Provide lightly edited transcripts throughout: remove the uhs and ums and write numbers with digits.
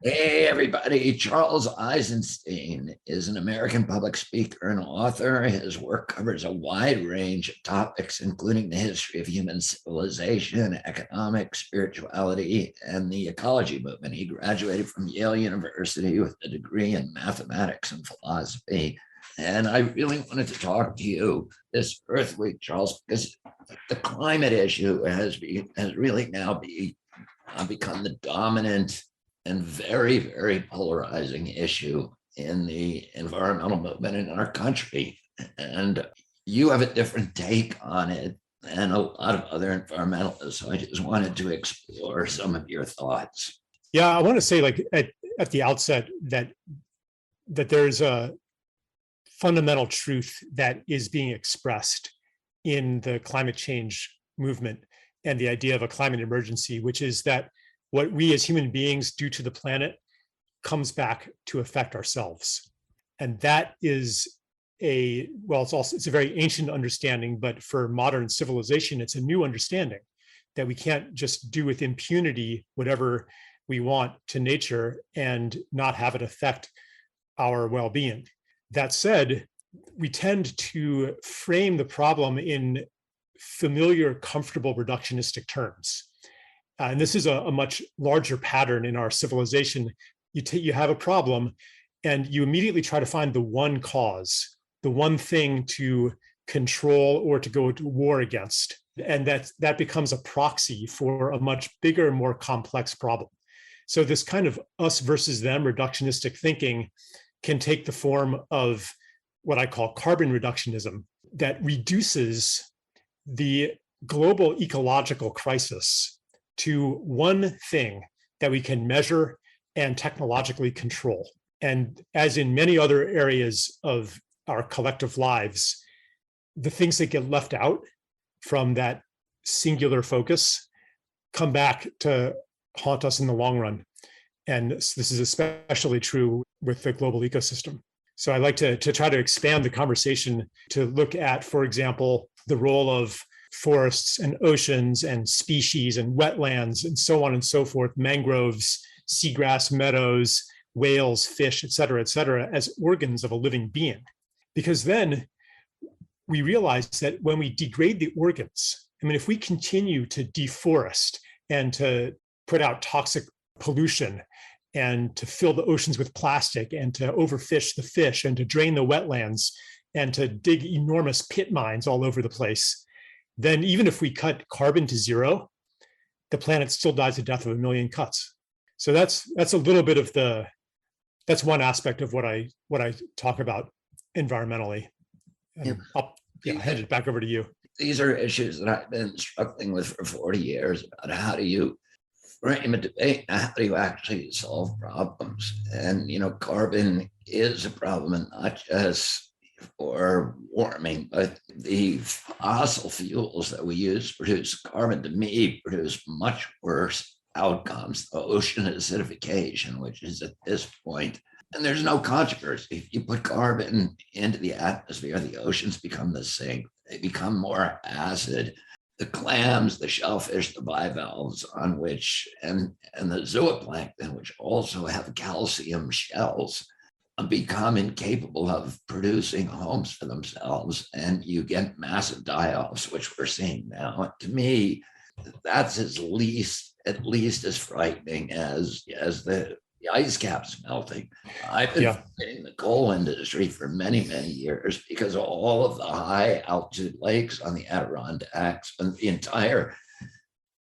Hey, everybody. Charles Eisenstein is an American public speaker and author. His work covers a wide range of topics, including the history of human civilization, economics, spirituality, and the ecology movement. He graduated from Yale University with a degree in mathematics and philosophy. And I really wanted to talk to you this Earth Week, Charles, because the climate issue has really now become the dominant and very, very polarizing issue in the environmental movement in our country. And you have a different take on it than a lot of other environmentalists. So I just wanted to explore some of your thoughts. Yeah, I want to say, like at the outset, that there's a fundamental truth that is being expressed in the climate change movement and the idea of a climate emergency, which is that what we as human beings do to the planet comes back to affect ourselves. And that is it's a very ancient understanding, but for modern civilization, it's a new understanding that we can't just do with impunity whatever we want to nature and not have it affect our well-being. That said, we tend to frame the problem in familiar, comfortable, reductionistic terms. And this is a much larger pattern in our civilization. You have a problem and you immediately try to find the one cause, the one thing to control or to go to war against. And that becomes a proxy for a much bigger, more complex problem. So this kind of us versus them reductionistic thinking can take the form of what I call carbon reductionism, that reduces the global ecological crisis to one thing that we can measure and technologically control. And as in many other areas of our collective lives, the things that get left out from that singular focus come back to haunt us in the long run. And this is especially true with the global ecosystem. So I like to try to expand the conversation to look at, for example, the role of forests and oceans and species and wetlands and so on and so forth, mangroves, seagrass meadows, whales, fish, et cetera, as organs of a living being. Because then we realize that when we degrade the organs, if we continue to deforest and to put out toxic pollution and to fill the oceans with plastic and to overfish the fish and to drain the wetlands and to dig enormous pit mines all over the place, then even if we cut carbon to zero, the planet still dies the death of a million cuts. So that's a little bit of that's one aspect of what I talk about environmentally. And I'll hand it back over to you. These are issues that I've been struggling with for 40 years about how do you frame a debate, how do you actually solve problems? And, carbon is a problem, and not just for warming, but the fossil fuels that we use produce carbon, to me, produce much worse outcomes. The ocean acidification, which is at this point, and there's no controversy. If you put carbon into the atmosphere, the oceans become the sink. They become more acid. The clams, the shellfish, the bivalves on which, and the zooplankton, which also have calcium shells, become incapable of producing homes for themselves, and you get massive die-offs, which we're seeing now. To me, that's at least as frightening as the ice caps melting. I've been in the coal industry for many, many years because all of the high altitude lakes on the Adirondacks and the entire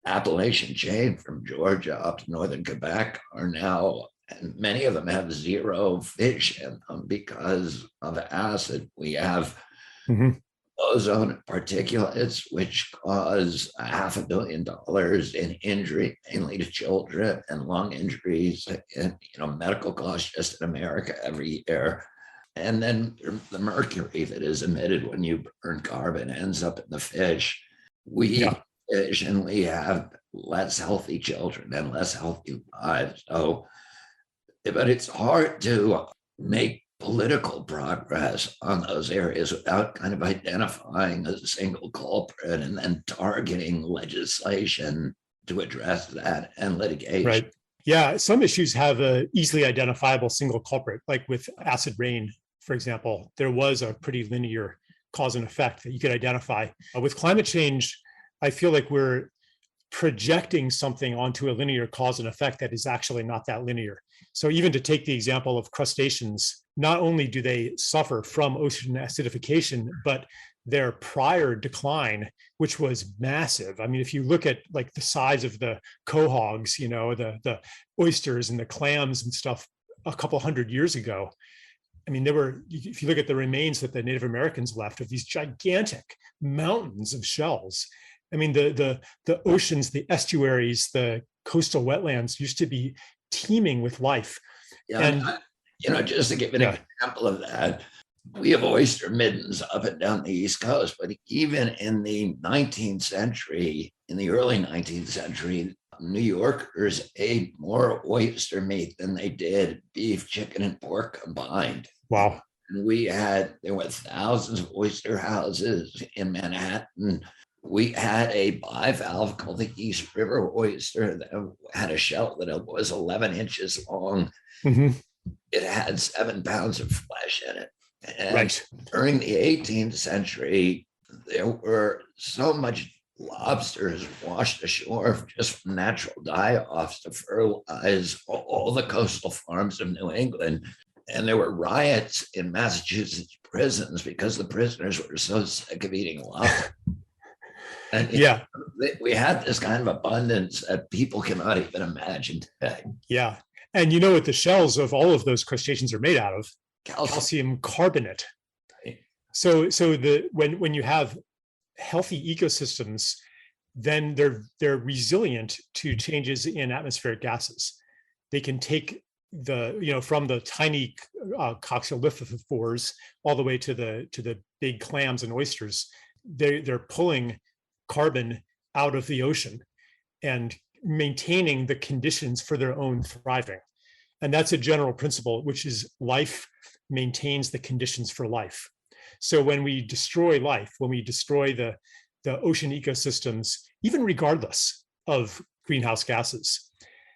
Appalachian chain from Georgia up to northern Quebec are now, and many of them have zero fish in them because of acid. We have ozone particulates, which cause $500 million in injury, mainly to children, and lung injuries, and medical costs just in America every year. And then the mercury that is emitted when you burn carbon ends up in the fish. We fish, and we have less healthy children and less healthy lives. But it's hard to make political progress on those areas without kind of identifying a single culprit and then targeting legislation to address that and litigation. Right. Yeah, some issues have a easily identifiable single culprit, like with acid rain, for example. There was a pretty linear cause and effect that you could identify. With climate change, I feel like we're projecting something onto a linear cause and effect that is actually not that linear. So even to take the example of crustaceans, not only do they suffer from ocean acidification, but their prior decline, which was massive. I mean, if you look at like the size of the quahogs, the oysters and the clams and stuff a couple hundred years ago, I mean, if you look at the remains that the Native Americans left of these gigantic mountains of shells, I mean, the oceans, the estuaries, the coastal wetlands used to be teeming with life. Yeah, And just to give an example of that, we have oyster middens up and down the East Coast, but even in the 19th century, in the early 19th century, New Yorkers ate more oyster meat than they did beef, chicken, and pork combined. Wow. And there were thousands of oyster houses in Manhattan. We had a bivalve called the East River oyster that had a shell that was 11 inches long. Mm-hmm. It had 7 pounds of flesh in it. And right. During the 18th century, there were so much lobsters washed ashore just from natural die-offs to fertilize all the coastal farms of New England. And there were riots in Massachusetts prisons because the prisoners were so sick of eating lobster. And we had this kind of abundance that people cannot even imagine today. Yeah. And you know what the shells of all of those crustaceans are made out of? Calcium carbonate. Right. So when you have healthy ecosystems, then they're resilient to changes in atmospheric gases. They can take from the tiny coccolithophores all the way to the big clams and oysters. They're pulling carbon out of the ocean and maintaining the conditions for their own thriving. And that's a general principle, which is life maintains the conditions for life. So when we destroy life, when we destroy the ocean ecosystems, even regardless of greenhouse gases,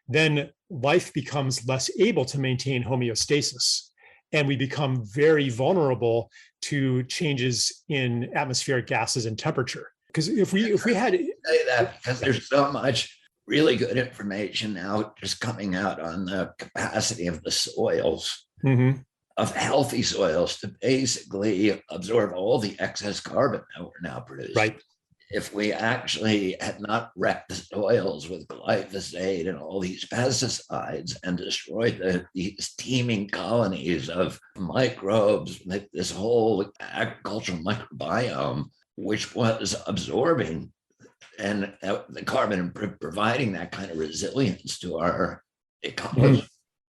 then life becomes less able to maintain homeostasis. And we become very vulnerable to changes in atmospheric gases and temperature. Because if we had say that because there's so much really good information now just coming out on the capacity of the soils, mm-hmm. of healthy soils to basically absorb all the excess carbon that we're now producing. Right. If we actually had not wrecked the soils with glyphosate and all these pesticides and destroyed these teeming colonies of microbes, this whole agricultural microbiome, which was absorbing and the carbon and providing that kind of resilience to our ecology.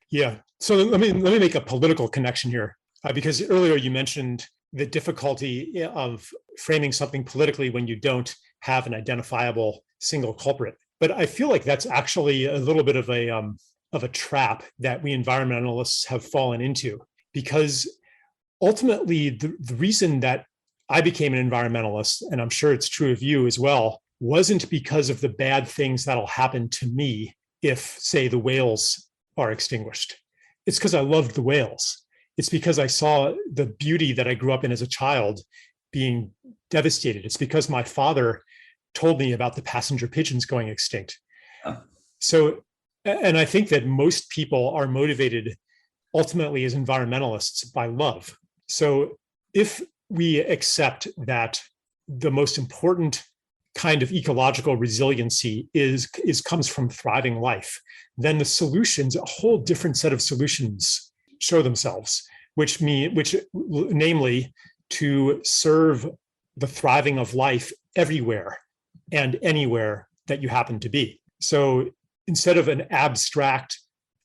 Yeah. So let me make a political connection here, because earlier you mentioned the difficulty of framing something politically when you don't have an identifiable single culprit. But I feel like that's actually a little bit of a trap that we environmentalists have fallen into, because ultimately the reason that I became an environmentalist, and I'm sure it's true of you as well, wasn't because of the bad things that'll happen to me if, say, the whales are extinguished. It's because I loved the whales. It's because I saw the beauty that I grew up in as a child being devastated. It's because my father told me about the passenger pigeons going extinct. So, and I think that most people are motivated ultimately as environmentalists by love. So if we accept that the most important kind of ecological resiliency comes from thriving life, then the solutions, a whole different set of solutions show themselves, which namely to serve the thriving of life everywhere and anywhere that you happen to be. So instead of an abstract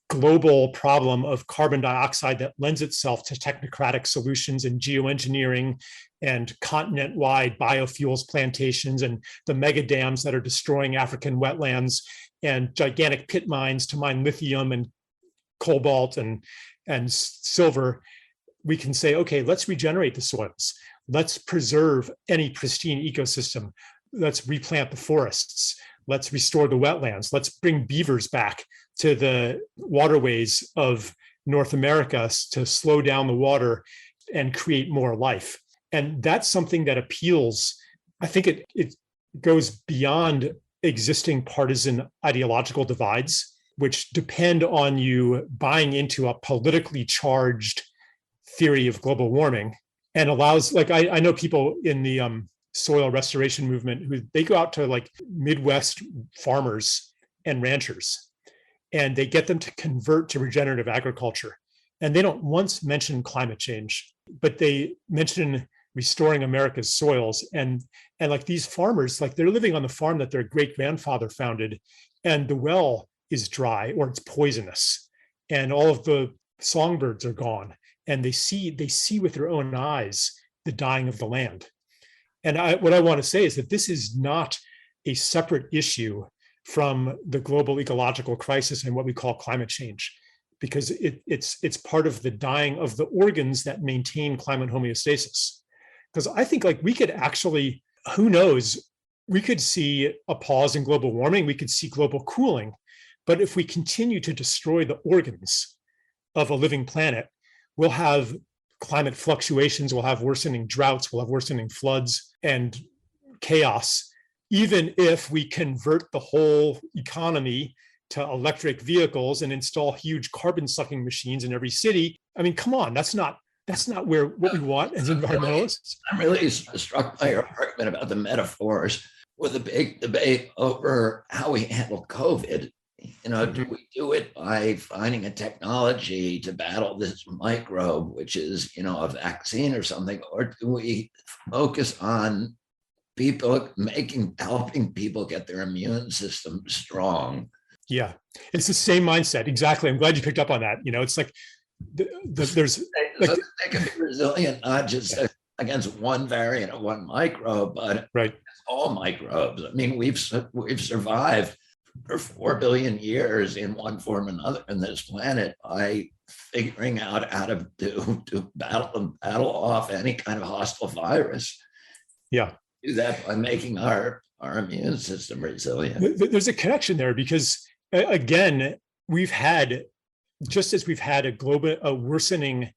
global problem of carbon dioxide that lends itself to technocratic solutions in geoengineering and continent-wide biofuels plantations and the mega dams that are destroying African wetlands and gigantic pit mines to mine lithium and cobalt and silver, we can say, okay, let's regenerate the soils. Let's preserve any pristine ecosystem. Let's replant the forests. Let's restore the wetlands. Let's bring beavers back to the waterways of North America to slow down the water and create more life. And that's something that appeals. I think it goes beyond existing partisan ideological divides, which depend on you buying into a politically charged theory of global warming, and allows, like, I know people in the soil restoration movement who they go out to like Midwest farmers and ranchers, and they get them to convert to regenerative agriculture. And they don't once mention climate change, but they mention restoring America's soils. And like these farmers, like they're living on the farm that their great grandfather founded, and the well is dry or it's poisonous, and all of the songbirds are gone, and they see with their own eyes the dying of the land. And what I want to say is that this is not a separate issue from the global ecological crisis and what we call climate change, because it's part of the dying of the organs that maintain climate homeostasis. Because I think like we could actually, who knows, we could see a pause in global warming, we could see global cooling, but if we continue to destroy the organs of a living planet, we'll have climate fluctuations, we'll have worsening droughts, we'll have worsening floods and chaos, even if we convert the whole economy to electric vehicles and install huge carbon sucking machines in every city. I mean, come on, that's not what we want as environmentalists. I'm really struck by your argument about the metaphors with a big debate over how we handle COVID. You know, do we do it by finding a technology to battle this microbe, which is, you know, a vaccine or something, or do we focus on helping people get their immune system strong? Yeah, it's the same mindset. Exactly. I'm glad you picked up on that. You know, it's like there's like, so they can be resilient, not just against one variant of one microbe, but right, all microbes. I mean, we've survived for 4 billion years in one form or another on this planet by figuring out how to battle off any kind of hostile virus. Yeah, do that by making our immune system resilient. There's a connection there because again, just as we've had a worsening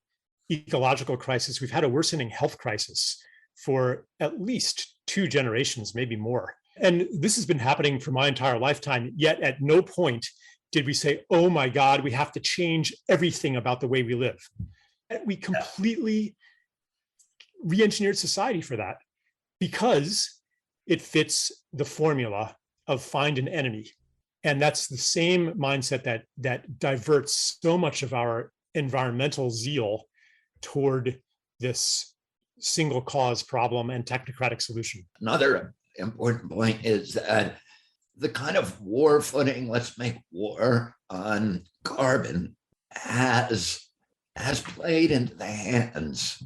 ecological crisis, we've had a worsening health crisis for at least 2 generations, maybe more. And this has been happening for my entire lifetime, yet at no point did we say, oh my God, we have to change everything about the way we live. We completely re-engineered society for that because it fits the formula of find an enemy. And that's the same mindset that diverts so much of our environmental zeal toward this single cause problem and technocratic solution. Another important point is that the kind of war footing, let's make war on carbon, has played into the hands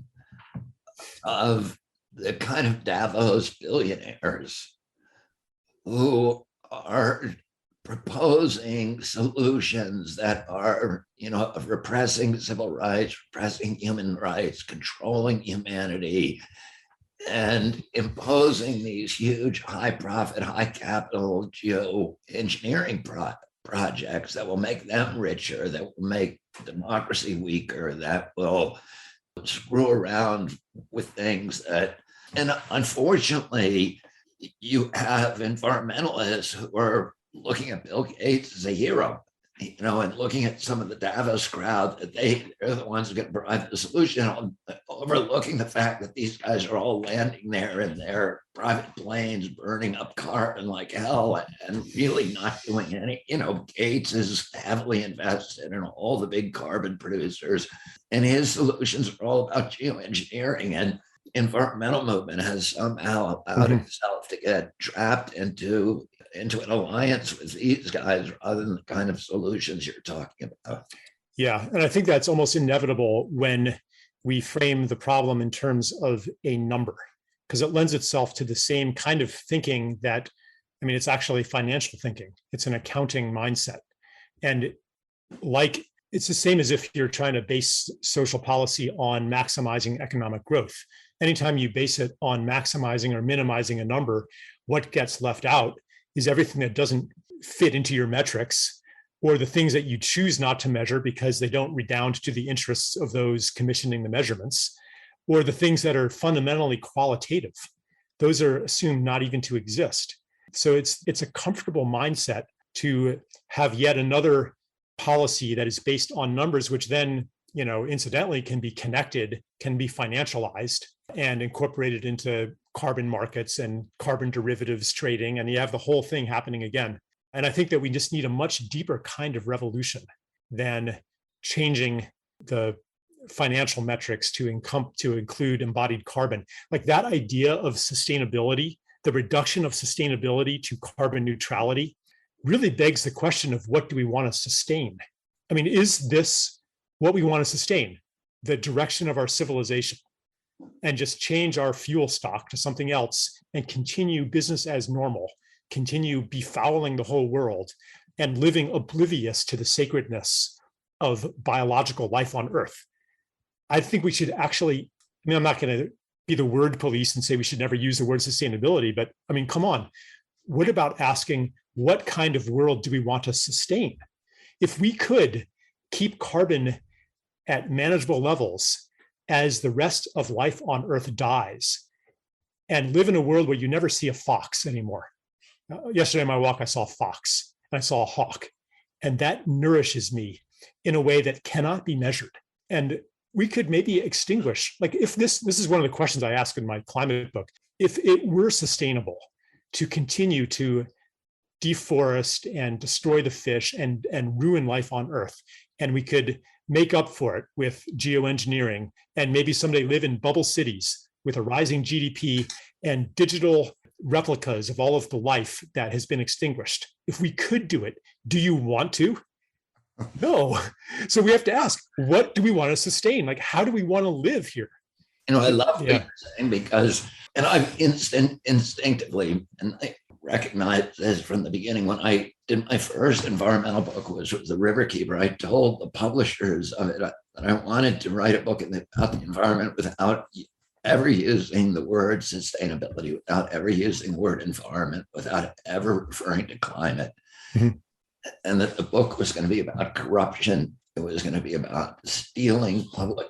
of the kind of Davos billionaires who are proposing solutions that are, you know, repressing civil rights, repressing human rights, controlling humanity, and imposing these huge high profit, high capital geoengineering projects that will make them richer, that will make democracy weaker, that will screw around with things that, and unfortunately, you have environmentalists who are looking at Bill Gates as a hero, you know, and looking at some of the Davos crowd that they're the ones who can provide the solution, overlooking the fact that these guys are all landing there in their private planes, burning up carbon like hell, and really not doing any. You know, Gates is heavily invested in all the big carbon producers, and his solutions are all about geoengineering. And environmental movement has somehow allowed itself to get trapped into an alliance with these guys rather than the kind of solutions you're talking about. Yeah, and I think that's almost inevitable when we frame the problem in terms of a number, because it lends itself to the same kind of thinking that, I mean, it's actually financial thinking. It's an accounting mindset. And like, it's the same as if you're trying to base social policy on maximizing economic growth. Anytime you base it on maximizing or minimizing a number, what gets left out is everything that doesn't fit into your metrics, or the things that you choose not to measure because they don't redound to the interests of those commissioning the measurements, or the things that are fundamentally qualitative. Those are assumed not even to exist. So it's a comfortable mindset to have yet another policy that is based on numbers, which then, incidentally can be connected, can be financialized and incorporated into carbon markets and carbon derivatives trading. And you have the whole thing happening again. And I think that we just need a much deeper kind of revolution than changing the financial metrics to include embodied carbon. Like that idea of sustainability, the reduction of sustainability to carbon neutrality, really begs the question of what do we want to sustain? I mean, is this what we want to sustain? The direction of our civilization, and just change our fuel stock to something else and continue business as normal, continue befouling the whole world and living oblivious to the sacredness of biological life on Earth? I think we should actually, I'm not going to be the word police and say we should never use the word sustainability, but I mean, come on. What about asking, what kind of world do we want to sustain? If we could keep carbon at manageable levels as the rest of life on Earth dies, and live in a world where you never see a fox anymore. Yesterday on my walk, I saw a fox and I saw a hawk, and that nourishes me in a way that cannot be measured. And we could maybe extinguish, like if this is one of the questions I ask in my climate book, if it were sustainable to continue to deforest and destroy the fish and ruin life on Earth, and we could make up for it with geoengineering and maybe someday live in bubble cities with a rising GDP and digital replicas of all of the life that has been extinguished. If we could do it, do you want to? No. So we have to ask, what do we want to sustain? Like, how do we want to live here? I love what you're saying because, and I've instinctively, and I recognized this from the beginning when I did my first environmental book, which was The Riverkeeper. I told the publishers of it that I wanted to write a book about the environment without ever using the word sustainability, without ever using the word environment, without ever referring to climate. Mm-hmm. And that the book was going to be about corruption. It was going to be about stealing public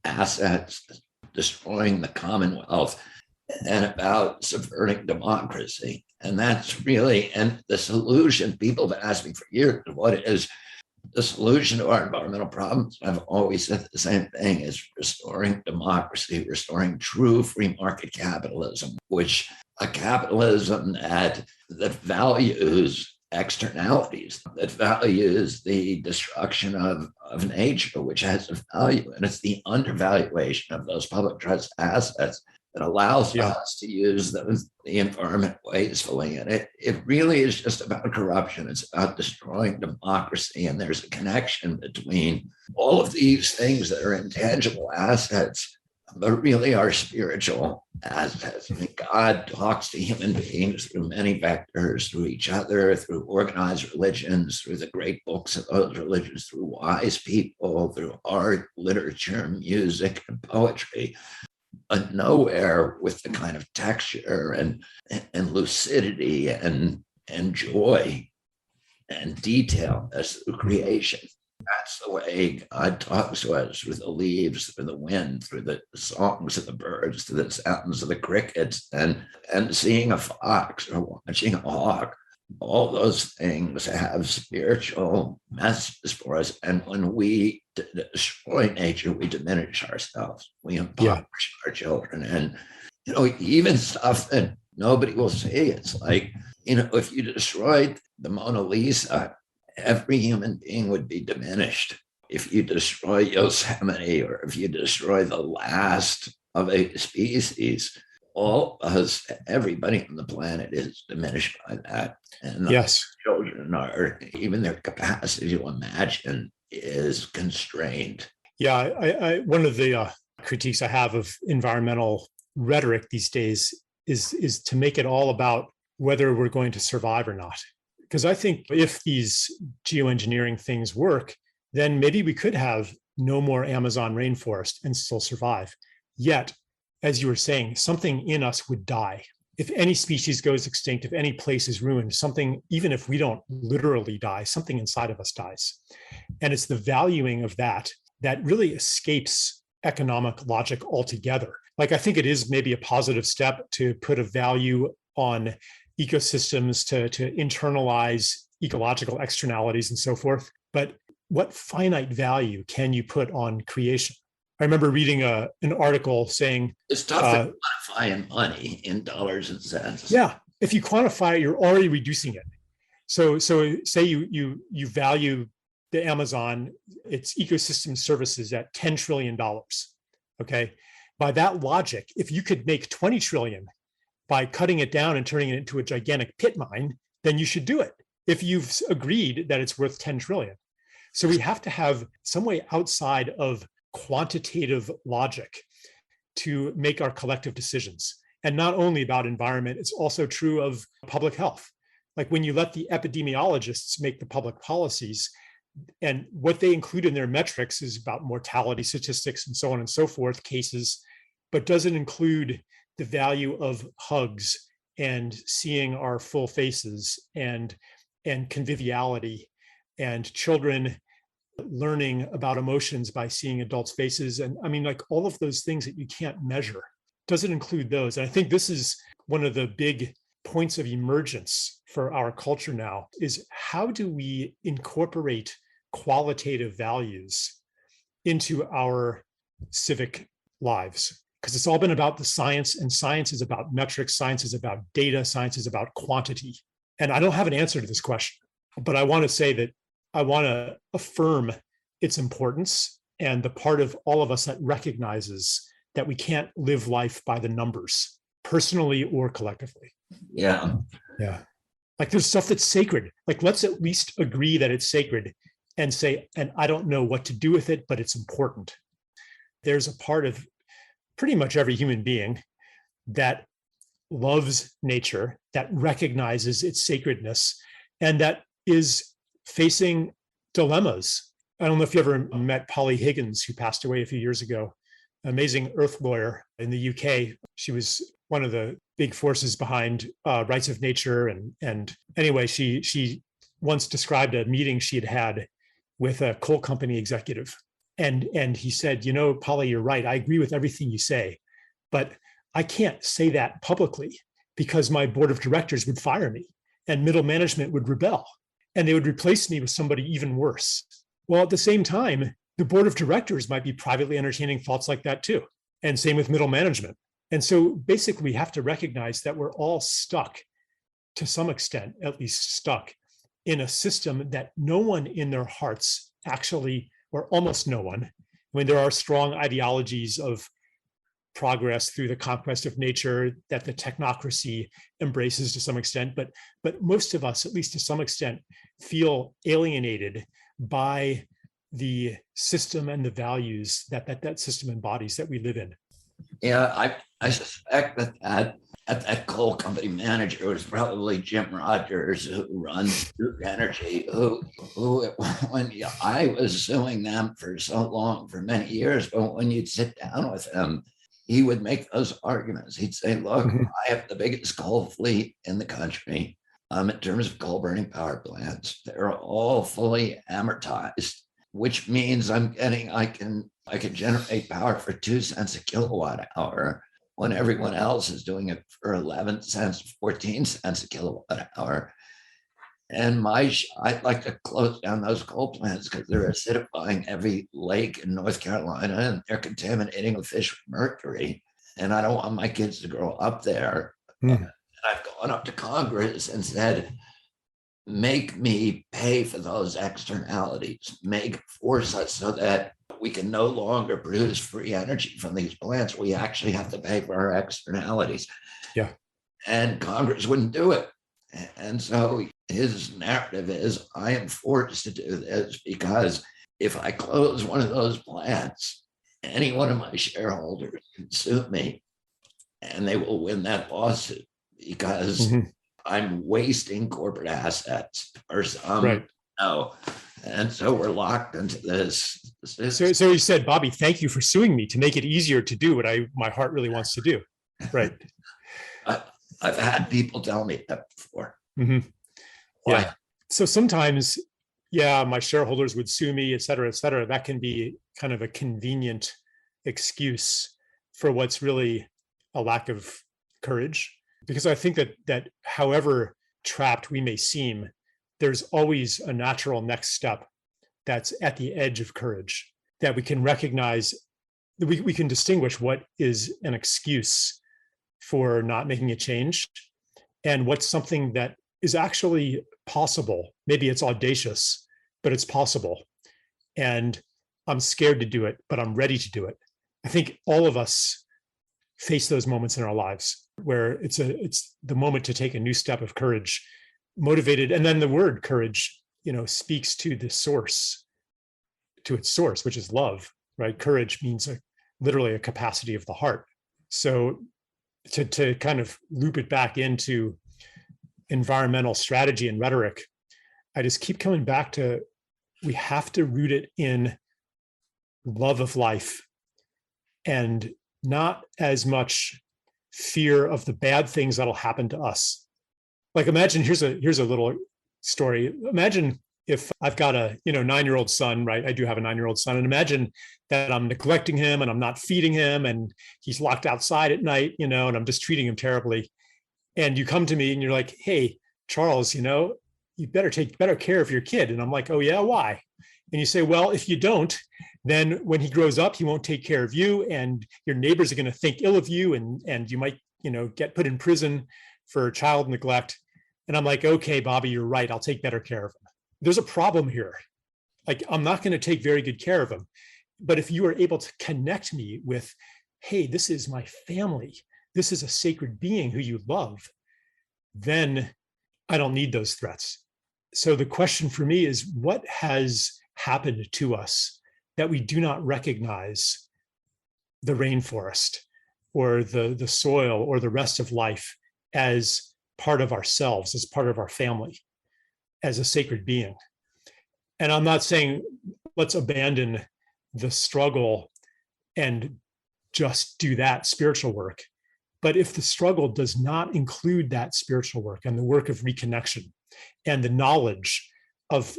assets, destroying the Commonwealth, and about subverting democracy. And that's really, and the solution, people have asked me for years, what is the solution to our environmental problems? I've always said the same thing, is restoring democracy, restoring true free market capitalism, which a capitalism that values externalities, that values the destruction of nature, which has a value. And it's the undervaluation of those public trust assets that allows us to use the environment wastefully. And it really is just about corruption. It's about destroying democracy. And there's a connection between all of these things that are intangible assets, but really are spiritual assets. I mean, God talks to human beings through many vectors, through each other, through organized religions, through the great books of those religions, through wise people, through art, literature, music, and poetry. But nowhere with the kind of texture and lucidity and joy and detail as through creation. That's the way God talks to us, through the leaves, through the wind, through the songs of the birds, through the sounds of the crickets, and seeing a fox or watching a hawk. All those things have spiritual messages for us. And when we destroy nature, we diminish ourselves. We impoverish our children. And, even stuff that nobody will see. It's like, if you destroyed the Mona Lisa, every human being would be diminished. If you destroy Yosemite, or if you destroy the last of a species, all of us, everybody on the planet is diminished by that. And children are, even their capacity to imagine is constrained. Yeah, I one of the critiques I have of environmental rhetoric these days is to make it all about whether we're going to survive or not. Because I think if these geoengineering things work, then maybe we could have no more Amazon rainforest and still survive. Yet, as you were saying, something in us would die. if any species goes extinct, if any place is ruined, something, even if we don't literally die, something inside of us dies. And it's the valuing of that that really escapes economic logic altogether. Like, I think it is maybe a positive step to put a value on ecosystems, to internalize ecological externalities and so forth. But what finite value can you put on creation? I remember reading an article saying it's tough to quantify in money, in dollars and cents. Yeah, if you quantify it, you're already reducing it. So say you value the Amazon, its ecosystem services at $10 trillion. Okay, by that logic, if you could make 20 trillion by cutting it down and turning it into a gigantic pit mine, then you should do it. If you've agreed that it's worth 10 trillion. So we have to have some way outside of quantitative logic to make our collective decisions. And not only about environment, it's also true of public health. Like, when you let the epidemiologists make the public policies, and what they include in their metrics is about mortality statistics and so on and so forth, cases, but doesn't include the value of hugs and seeing our full faces and conviviality and children learning about emotions by seeing adults' faces. And I mean, like, all of those things that you can't measure, doesn't include those. And I think this is one of the big points of emergence for our culture now, is how do we incorporate qualitative values into our civic lives? Because it's all been about the science, and science is about metrics, science is about data, science is about quantity. And I don't have an answer to this question, but I want to say that I want to affirm its importance and the part of all of us that recognizes that we can't live life by the numbers, personally or collectively. Yeah. Yeah. Like, there's stuff that's sacred. Like, let's at least agree that it's sacred and say, and I don't know what to do with it, but it's important. There's a part of pretty much every human being that loves nature, that recognizes its sacredness, and that is facing dilemmas. I don't know if you ever met Polly Higgins, who passed away a few years ago, amazing earth lawyer in the UK. She was one of the big forces behind rights of nature. And anyway, she once described a meeting she had had with a coal company executive. And he said, you know, Polly, you're right. I agree with everything you say, but I can't say that publicly because my board of directors would fire me and middle management would rebel and they would replace me with somebody even worse. Well, at the same time, the board of directors might be privately entertaining thoughts like that too. And same with middle management. And so basically we have to recognize that we're all stuck, to some extent, at least stuck in a system that no one in their hearts actually, or almost no one, when there are strong ideologies of progress through the conquest of nature that the technocracy embraces to some extent, but most of us, at least to some extent, feel alienated by the system and the values that system embodies that we live in. Yeah, I suspect that coal company manager was probably Jim Rogers, who runs Duke Energy, who when I was suing them for so long, for many years, but when you'd sit down with him, he would make those arguments. He'd say, look, I have the biggest coal fleet in the country in terms of coal burning power plants. They're all fully amortized, which means I can generate power for 2 cents a kilowatt hour when everyone else is doing it for 11 cents, 14 cents a kilowatt hour. And I'd like to close down those coal plants because they're acidifying every lake in North Carolina and they're contaminating the fish with mercury. And I don't want my kids to grow up there. And I've gone up to Congress and said, make me pay for those externalities, force us so that we can no longer produce free energy from these plants. We actually have to pay for our externalities. Yeah. And Congress wouldn't do it. And so his narrative is, I am forced to do this because if I close one of those plants, any one of my shareholders can sue me and they will win that lawsuit because I'm wasting corporate assets or some. Right. No. And so we're locked into this. So he said, Bobby, thank you for suing me to make it easier to do what my heart really wants to do. Right. I've had people tell me that before. Mhm. Why? Yeah. So sometimes, yeah, my shareholders would sue me, et cetera, et cetera. That can be kind of a convenient excuse for what's really a lack of courage. Because I think that however trapped we may seem, there's always a natural next step that's at the edge of courage that we can recognize, we can distinguish what is an excuse for not making a change and what's something that is actually possible. Maybe it's audacious, but it's possible. And I'm scared to do it, but I'm ready to do it. I think all of us face those moments in our lives where it's the moment to take a new step of courage, motivated. And then the word courage, speaks to the source, to its source, which is love, right? Courage means literally a capacity of the heart. So to kind of loop it back into environmental strategy and rhetoric, I just keep coming back to, we have to root it in love of life and not as much fear of the bad things that'll happen to us. Like imagine, here's a little story. Imagine if I've got a 9-year-old son, right? I do have a 9-year-old son, and imagine that I'm neglecting him and I'm not feeding him and he's locked outside at night, and I'm just treating him terribly. And you come to me and you're like, hey, Charles, you better take better care of your kid. And I'm like, oh yeah, why? And you say, well, if you don't, then when he grows up, he won't take care of you, and your neighbors are going to think ill of you, and you might, get put in prison for child neglect. And I'm like, okay, Bobby, you're right. I'll take better care of him. There's a problem here. Like, I'm not going to take very good care of him. But if you are able to connect me with, hey, this is my family, this is a sacred being who you love, then I don't need those threats. So the question for me is, what has happened to us that we do not recognize the rainforest or the soil or the rest of life as part of ourselves, as part of our family, as a sacred being? And I'm not saying let's abandon the struggle and just do that spiritual work. But if the struggle does not include that spiritual work and the work of reconnection and the knowledge of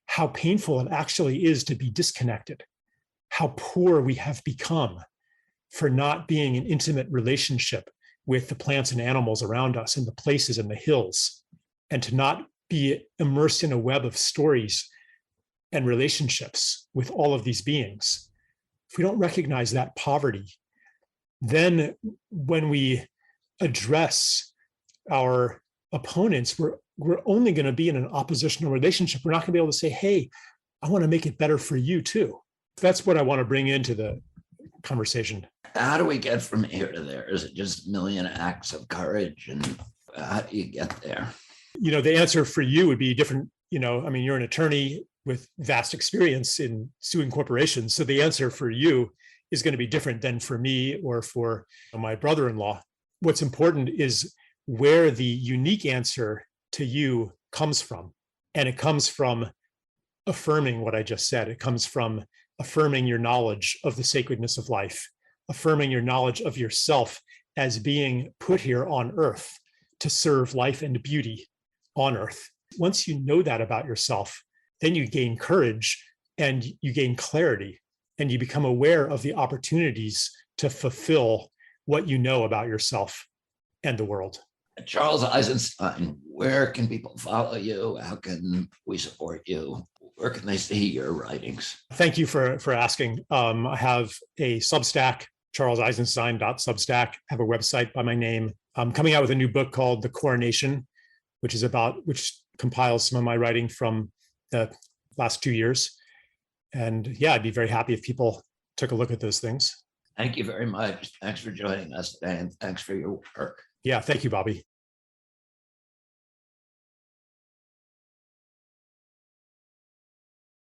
how painful it actually is to be disconnected, how poor we have become for not being in intimate relationship with the plants and animals around us and the places and the hills, and to not be immersed in a web of stories and relationships with all of these beings. If we don't recognize that poverty, then when we address our opponents, we're only going to be in an oppositional relationship. We're not going to be able to say, hey, I want to make it better for you too. That's what I want to bring into the conversation. How do we get from here to there? Is it just a million acts of courage? And how do you get there? The answer for you would be different. You're an attorney with vast experience in suing corporations. So the answer for you is going to be different than for me or for my brother-in-law. What's important is where the unique answer to you comes from. And it comes from affirming what I just said. It comes from affirming your knowledge of the sacredness of life, affirming your knowledge of yourself as being put here on earth to serve life and beauty on earth. Once you know that about yourself, then you gain courage and you gain clarity, and you become aware of the opportunities to fulfill what you know about yourself and the world. Charles Eisenstein, where can people follow you? How can we support you? Where can they see your writings? Thank you for asking. I have a Substack, charleseisenstein.substack. I have a website by my name. I'm coming out with a new book called The Coronation, which compiles some of my writing from the last 2 years. And yeah, I'd be very happy if people took a look at those things. Thank you very much. Thanks for joining us today, and thanks for your work. Yeah, thank you, Bobby.